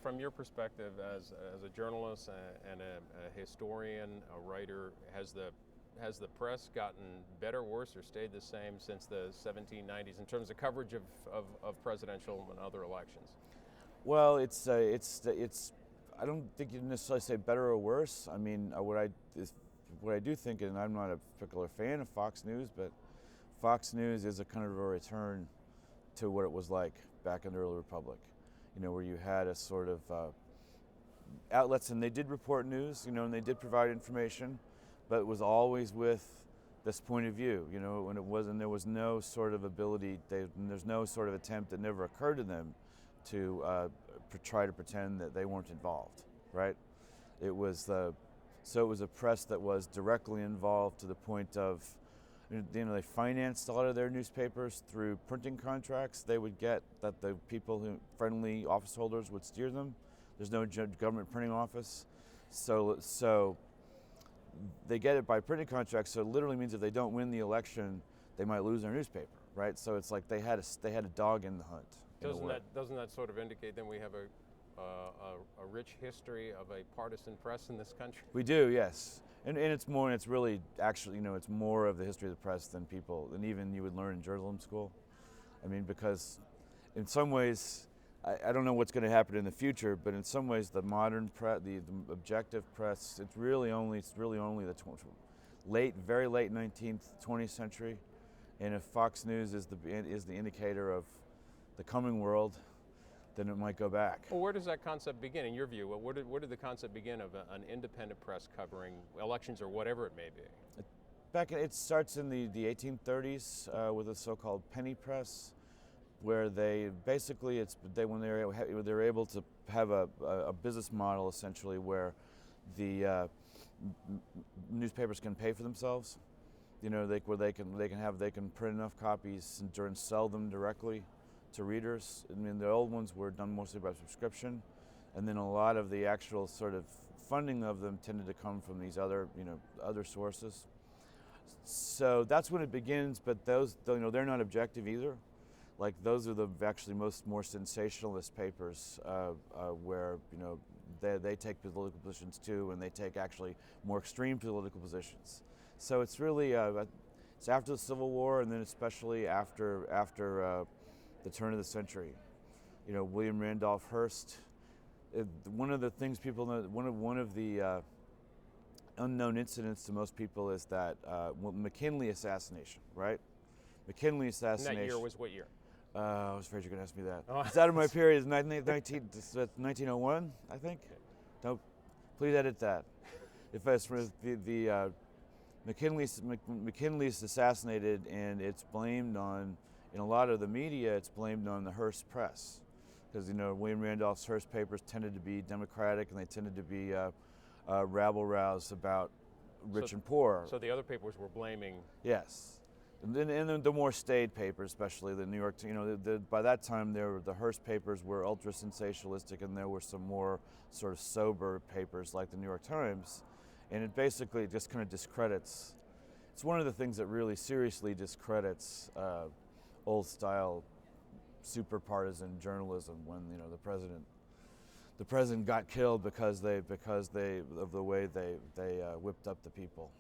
from your perspective as a journalist and a historian, a writer, has the press gotten better, worse, or stayed the same since the 1790s in terms of coverage of presidential and other elections? Well, it's I don't think you necessarily say better or worse. I mean, what I do think, and I'm not a particular fan of Fox News, but Fox News is a kind of a return to what it was like back in the early republic. Where you had a sort of outlets, and they did report news, and they did provide information, but it was always with this point of view. When there was no sort of ability, there's no sort of attempt that never occurred to them to try to pretend that they weren't involved, right? It was a press that was directly involved to the point of, they financed a lot of their newspapers through printing contracts they would get that the friendly office holders would steer them. There's no government printing office, so they get it by printing contracts. So it literally means if they don't win the election, they might lose their newspaper, right? So it's like they had a dog in the hunt. Doesn't that sort of indicate then we have a rich history of a partisan press in this country? We do, yes, and it's really actually, it's more of the history of the press than even you would learn in journalism school. I mean, because in some ways, I don't know what's going to happen in the future, but in some ways, the modern press, the objective press, it's really only the very late 19th, 20th century, and if Fox News is the indicator of the coming world, then it might go back. Well, where does that concept begin, in your view? Where did the concept begin of an independent press covering elections or whatever it may be? It starts in the 1830s with a so-called penny press, where they basically when they're able to have a business model essentially where the newspapers can pay for themselves. Where they can print enough copies and sell them directly to readers. I mean, the old ones were done mostly by subscription, and then a lot of the actual sort of funding of them tended to come from these other sources. So that's when it begins. But those, they're not objective either. Like those are the actually more sensationalist papers where they take political positions too, and they take actually more extreme political positions. So it's really it's after the Civil War, and then especially after the turn of the century. William Randolph Hearst. One of the things people know, one of the unknown incidents to most people is that McKinley assassination, right? McKinley assassination. And that year was what year? I was afraid you were going to ask me that. Oh. It's out of my period. It's 1901, I think. No, please edit that. If it's the McKinley's assassinated, and it's blamed on, in a lot of the media, it's blamed on the Hearst press, because William Randolph's Hearst papers tended to be democratic, and they tended to be rabble-roused about rich and poor. So the other papers were blaming. Yes. And then the more staid papers, especially the New York, by that time the Hearst papers were ultra sensationalistic, and there were some more sort of sober papers like the New York Times, and it basically just kind of discredits. It's one of the things that really seriously discredits old style, super partisan journalism when the president got killed because of the way they whipped up the people.